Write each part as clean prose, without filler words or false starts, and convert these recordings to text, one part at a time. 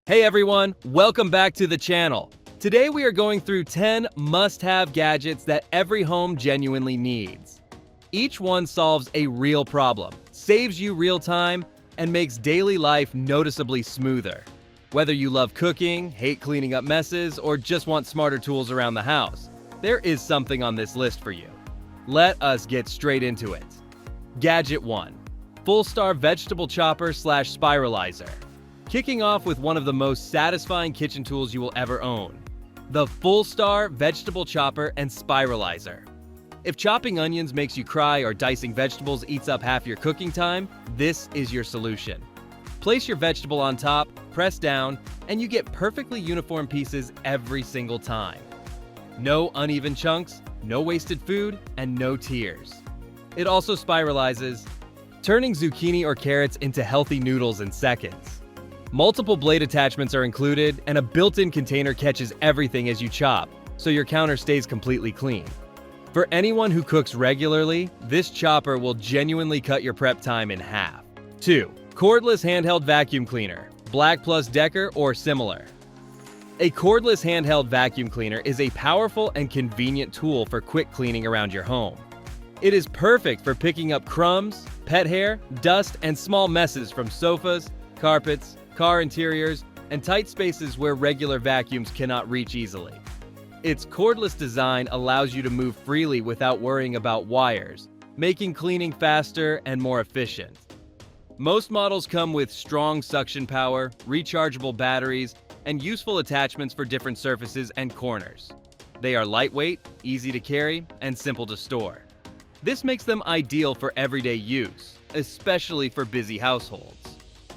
Hey everyone, welcome back to the channel. Today we are going through 10 must-have gadgets that every home genuinely needs. Each one solves a real problem, saves you real time, and makes daily life noticeably smoother. Whether you love cooking, hate cleaning up messes, or just want smarter tools around the house, there is something on this list for you. Let us get straight into it. Gadget 1. Fullstar Vegetable Chopper / Spiralizer. Kicking off with one of the most satisfying kitchen tools you will ever own, the Fullstar Vegetable Chopper and Spiralizer. If chopping onions makes you cry or dicing vegetables eats up half your cooking time, this is your solution. Place your vegetable on top, press down, and you get perfectly uniform pieces every single time. No uneven chunks, no wasted food, and no tears. It also spiralizes, turning zucchini or carrots into healthy noodles in seconds. Multiple blade attachments are included, and a built-in container catches everything as you chop, so your counter stays completely clean. For anyone who cooks regularly, this chopper will genuinely cut your prep time in half. 2. Cordless Handheld Vacuum Cleaner, Black+Decker or similar. A cordless handheld vacuum cleaner is a powerful and convenient tool for quick cleaning around your home. It is perfect for picking up crumbs, pet hair, dust, and small messes from sofas, carpets, car interiors, and tight spaces where regular vacuums cannot reach easily. Its cordless design allows you to move freely without worrying about wires, making cleaning faster and more efficient. Most models come with strong suction power, rechargeable batteries, and useful attachments for different surfaces and corners. They are lightweight, easy to carry, and simple to store. This makes them ideal for everyday use, especially for busy households.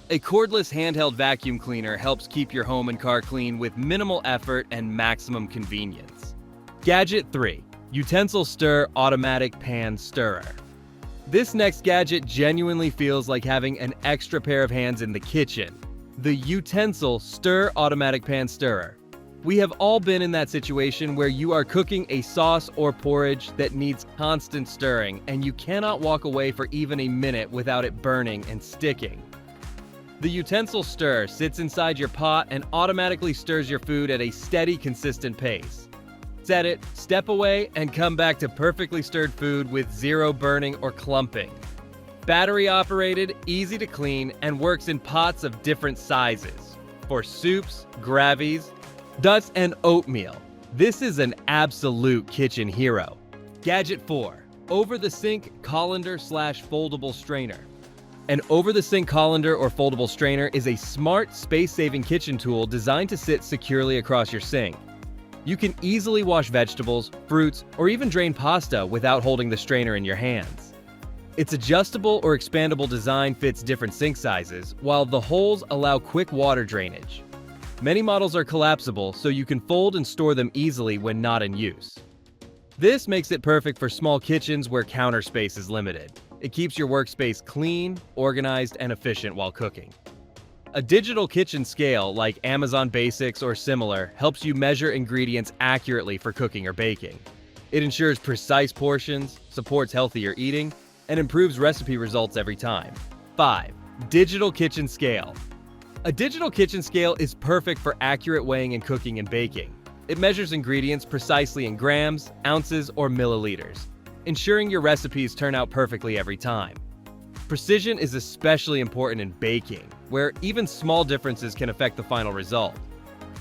A cordless handheld vacuum cleaner helps keep your home and car clean with minimal effort and maximum convenience. Gadget 3. Uutensil Stirr Automatic Pan Stirrer. This next gadget genuinely feels like having an extra pair of hands in the kitchen. The Uutensil Stirr Automatic Pan Stirrer. We have all been in that situation where you are cooking a sauce or porridge that needs constant stirring, and you cannot walk away for even a minute without it burning and sticking. The Uutensil Stirr sits inside your pot and automatically stirs your food at a steady, consistent pace. Set it, step away, and come back to perfectly stirred food with zero burning or clumping. Battery operated, easy to clean, and works in pots of different sizes. For soups, gravies, duts, and oatmeal. This is an absolute kitchen hero. Gadget 4. Over-the-Sink Colander / Foldable Strainer. An over-the-sink colander or foldable strainer is a smart, space-saving kitchen tool designed to sit securely across your sink. You can easily wash vegetables, fruits, or even drain pasta without holding the strainer in your hands. Its adjustable or expandable design fits different sink sizes, while the holes allow quick water drainage. Many models are collapsible, so you can fold and store them easily when not in use. This makes it perfect for small kitchens where counter space is limited. It keeps your workspace clean, organized, and efficient while cooking. A digital kitchen scale like Amazon Basics or similar helps you measure ingredients accurately for cooking or baking. It ensures precise portions, supports healthier eating, and improves recipe results every time. 5. Digital Kitchen Scale. A digital kitchen scale is perfect for accurate weighing in cooking and baking. It measures ingredients precisely in grams, ounces, or milliliters, ensuring your recipes turn out perfectly every time. Precision is especially important in baking, where even small differences can affect the final result.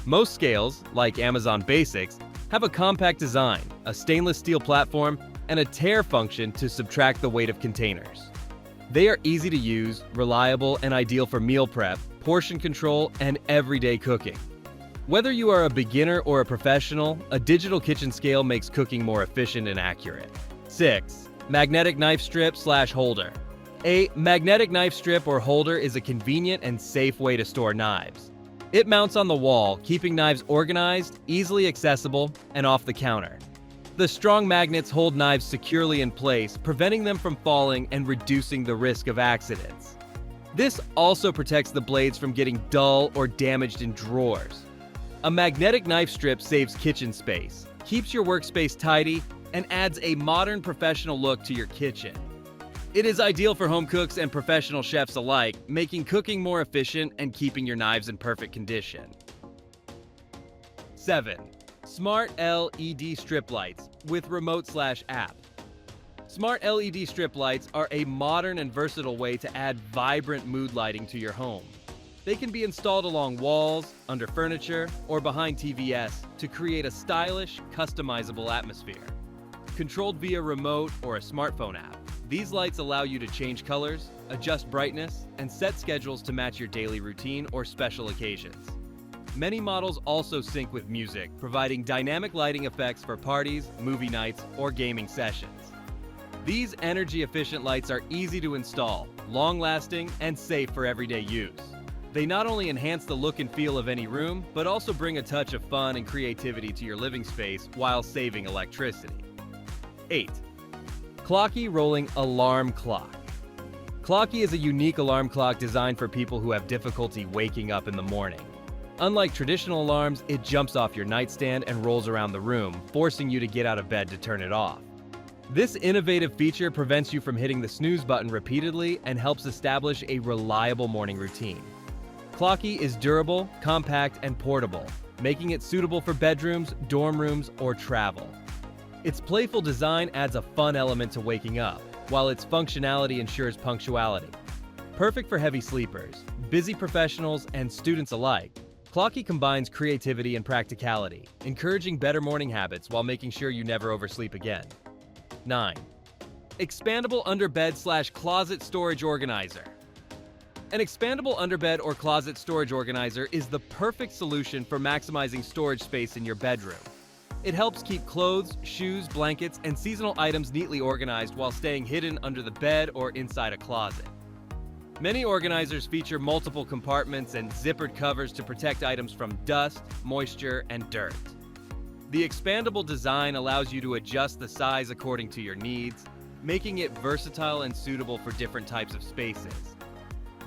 Most scales, like Amazon Basics, have a compact design, a stainless steel platform, and a tare function to subtract the weight of containers. They are easy to use, reliable, and ideal for meal prep, portion control, and everyday cooking. Whether you are a beginner or a professional, a digital kitchen scale makes cooking more efficient and accurate. 6. Magnetic Knife Strip / Holder. A magnetic knife strip or holder is a convenient and safe way to store knives. It mounts on the wall, keeping knives organized, easily accessible, and off the counter. The strong magnets hold knives securely in place, preventing them from falling and reducing the risk of accidents. This also protects the blades from getting dull or damaged in drawers. A magnetic knife strip saves kitchen space, keeps your workspace tidy, and adds a modern professional look to your kitchen. It is ideal for home cooks and professional chefs alike, making cooking more efficient and keeping your knives in perfect condition. 7. Smart LED strip lights with remote/app. Smart LED strip lights are a modern and versatile way to add vibrant mood lighting to your home. They can be installed along walls, under furniture, or behind TVs to create a stylish, customizable atmosphere. Controlled via remote or a smartphone app, these lights allow you to change colors, adjust brightness, and set schedules to match your daily routine or special occasions. Many models also sync with music, providing dynamic lighting effects for parties, movie nights, or gaming sessions. These energy-efficient lights are easy to install, long-lasting, and safe for everyday use. They not only enhance the look and feel of any room, but also bring a touch of fun and creativity to your living space while saving electricity. 8. Clocky Rolling Alarm Clock. Clocky is a unique alarm clock designed for people who have difficulty waking up in the morning. Unlike traditional alarms, it jumps off your nightstand and rolls around the room, forcing you to get out of bed to turn it off. This innovative feature prevents you from hitting the snooze button repeatedly and helps establish a reliable morning routine. Clocky is durable, compact, and portable, making it suitable for bedrooms, dorm rooms, or travel. Its playful design adds a fun element to waking up, while its functionality ensures punctuality. Perfect for heavy sleepers, busy professionals, and students alike, Clocky combines creativity and practicality, encouraging better morning habits while making sure you never oversleep again. 9. Expandable Underbed/Closet Storage Organizer. An expandable underbed or closet storage organizer is the perfect solution for maximizing storage space in your bedroom. It helps keep clothes, shoes, blankets, and seasonal items neatly organized while staying hidden under the bed or inside a closet. Many organizers feature multiple compartments and zippered covers to protect items from dust, moisture, and dirt. The expandable design allows you to adjust the size according to your needs, making it versatile and suitable for different types of spaces.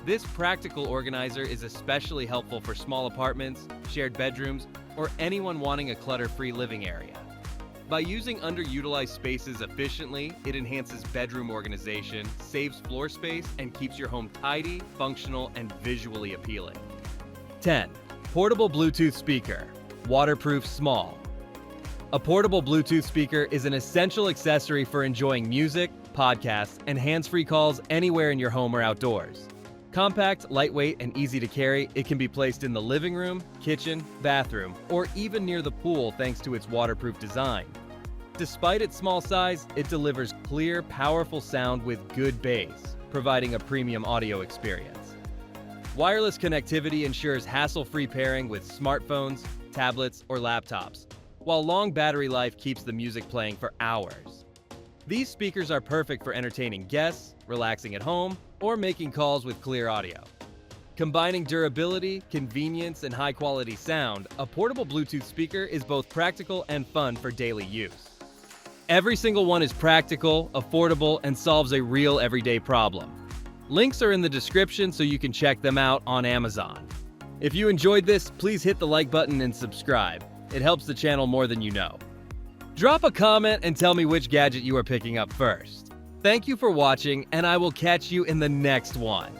This practical organizer is especially helpful for small apartments, shared bedrooms, or anyone wanting a clutter-free living area. By using underutilized spaces efficiently, it enhances bedroom organization, saves floor space, and keeps your home tidy, functional, and visually appealing. 10. Portable Bluetooth Speaker. Waterproof small. A portable Bluetooth speaker is an essential accessory for enjoying music, podcasts, and hands-free calls anywhere in your home or outdoors. Compact, lightweight, and easy to carry, it can be placed in the living room, kitchen, bathroom, or even near the pool thanks to its waterproof design. Despite its small size, it delivers clear, powerful sound with good bass, providing a premium audio experience. Wireless connectivity ensures hassle-free pairing with smartphones, tablets, or laptops, while long battery life keeps the music playing for hours. These speakers are perfect for entertaining guests, relaxing at home, or making calls with clear audio. Combining durability, convenience, and high-quality sound, a portable Bluetooth speaker is both practical and fun for daily use. Every single one is practical, affordable, and solves a real everyday problem. Links are in the description so you can check them out on Amazon. If you enjoyed this, please hit the like button and subscribe. It helps the channel more than you know. Drop a comment and tell me which gadget you are picking up first. Thank you for watching, and I will catch you in the next one.